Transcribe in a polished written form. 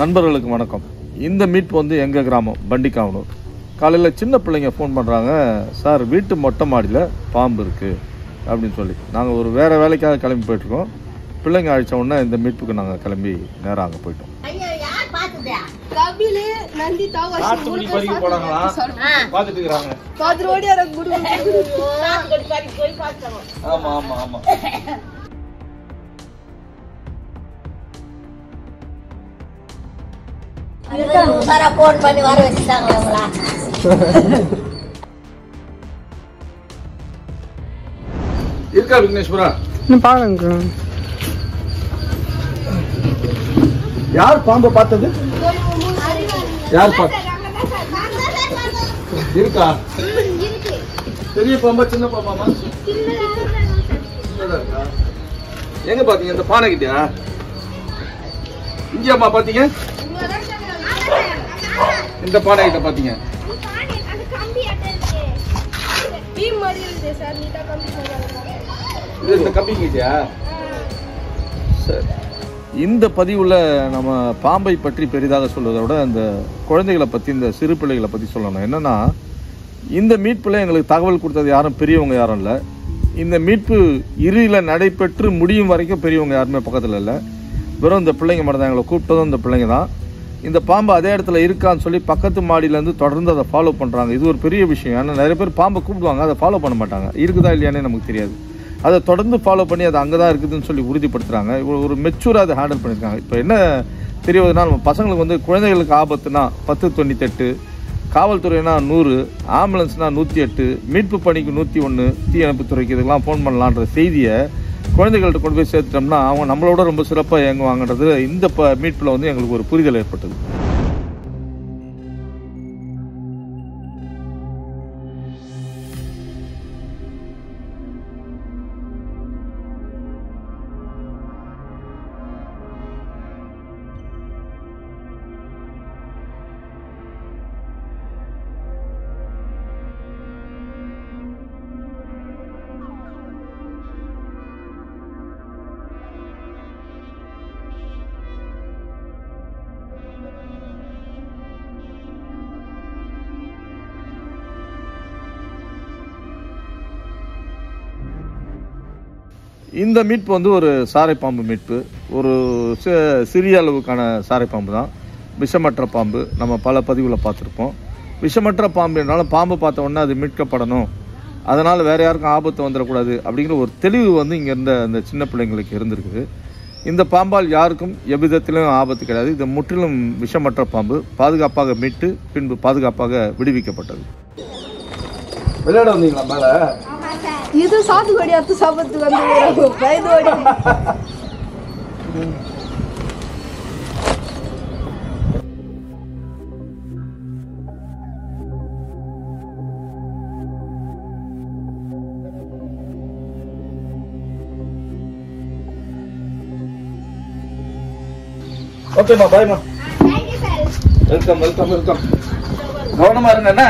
நண்பர்களுக்கு வணக்கம். இந்த மீட்பு வந்து எங்கள் கிராமம் பண்டிகாவனூர். காலையில் சின்ன பிள்ளைங்க ஃபோன் பண்ணுறாங்க, சார் வீட்டு மொட்டை மாடியில் பாம்பு இருக்குது அப்படின்னு சொல்லி. நாங்கள் ஒரு வேறு வேலைக்காக கிளம்பி போயிட்டுருக்கோம். பிள்ளைங்க அழைச்ச உடனே இந்த மீட்புக்கு நாங்கள் கிளம்பி நேராக அங்கே போயிட்டோம். இருக்கா விக்னேஸ்வரா? பாருங்க, யார் பாம்பை பார்த்தது? யார் பார்த்து இருக்கா? பெரிய பாம்பா சின்ன பாம்பாமா? எங்க பாத்தீங்க? இந்த பானை கிட்டயா? இங்கேயாமா பாத்தீங்க? இந்த பானை கிட்ட பாத்தீங்க? இந்த கம்பி கிட்டயா? சரி. இந்த பதிவுல நம்ம பாம்பை பற்றி பெரிதாக சொல்வதை விட அந்த குழந்தைகளை பற்றி, இந்த சிறு பிள்ளைகளை பற்றி சொல்லணும். என்னன்னா, இந்த மீட்பில் எங்களுக்கு தகவல் கொடுத்தது யாரும் பெரியவங்க யாரும் இல்லை. இந்த மீட்பு இறுதியில் நடைபெற்று முடியும் வரைக்கும் பெரியவங்க யாருமே பக்கத்தில் இல்லை. வெறும் இந்த பிள்ளைங்க மட்டும் தான். எங்களை கூப்பிட்டதும் இந்த பிள்ளைங்க தான். இந்த பாம்பு அதே இடத்துல இருக்கான்னு சொல்லி பக்கத்து மாடியிலேருந்து தொடர்ந்து அதை ஃபாலோ பண்ணுறாங்க. இது ஒரு பெரிய விஷயம். ஏன்னா நிறைய பேர் பாம்பை கூப்பிடுவாங்க, அதை ஃபாலோ பண்ண மாட்டாங்க. இருக்குதா இல்லையானே நமக்கு தெரியாது. அதை தொடர்ந்து ஃபாலோ பண்ணி அது அங்கே தான் இருக்குதுன்னு சொல்லி உறுதிப்படுத்துகிறாங்க. ஒரு மெச்சூராக அதை ஹேண்டில் பண்ணியிருக்காங்க. இப்போ என்ன தெரிவதுனா, நம்ம பசங்களுக்கு வந்து குழந்தைகளுக்கு ஆபத்துனா 1098, காவல்துறைனா 100, ஆம்புலன்ஸ்னா 108, மீட்பு பணிக்கு 101, தீயணைப்புத்துறைக்கு இதுக்கெல்லாம் ஃபோன் பண்ணலான்ற செய்தியை குழந்தைகள்கிட்ட கொண்டு போய் சேர்த்துட்டோம்னா அவங்க நம்மளோட ரொம்ப சிறப்பாக இயங்குவாங்கன்றது இந்த மீட்பில் வந்து எங்களுக்கு ஒரு புரிதல் ஏற்பட்டது. இந்த மீட்பு வந்து ஒரு சாரைப்பாம்பு மீட்பு. ஒரு சிறிய அளவுக்கான சாரைப்பாம்பு தான், விஷமற்ற பாம்பு. நம்ம பல பதிவுகளை பார்த்துருப்போம். விஷமற்ற பாம்பு என்றாலும் பாம்பு பார்த்த உடனே அது மீட்கப்படணும், அதனால் வேறு யாருக்கும் ஆபத்து வந்துடக்கூடாது அப்படிங்கிற ஒரு தெளிவு வந்து இங்கே இருந்த அந்த சின்ன பிள்ளைங்களுக்கு இருந்திருக்குது. இந்த பாம்பால் யாருக்கும் எவ்விதத்திலும் ஆபத்து கிடையாது. இது முற்றிலும் விஷமற்ற பாம்பு. பாதுகாப்பாக மீட்டு பின்பு பாதுகாப்பாக விடுவிக்கப்பட்டது. விளையாட வந்தீங்களா மேலே? இது சாத்துக்குடி அத்து சாப்பிட்டு வந்து வயது ஓடி. ஓகேம்மா, பாய்மா. Welcome welcome welcome. கவனமா இருங்க. என்ன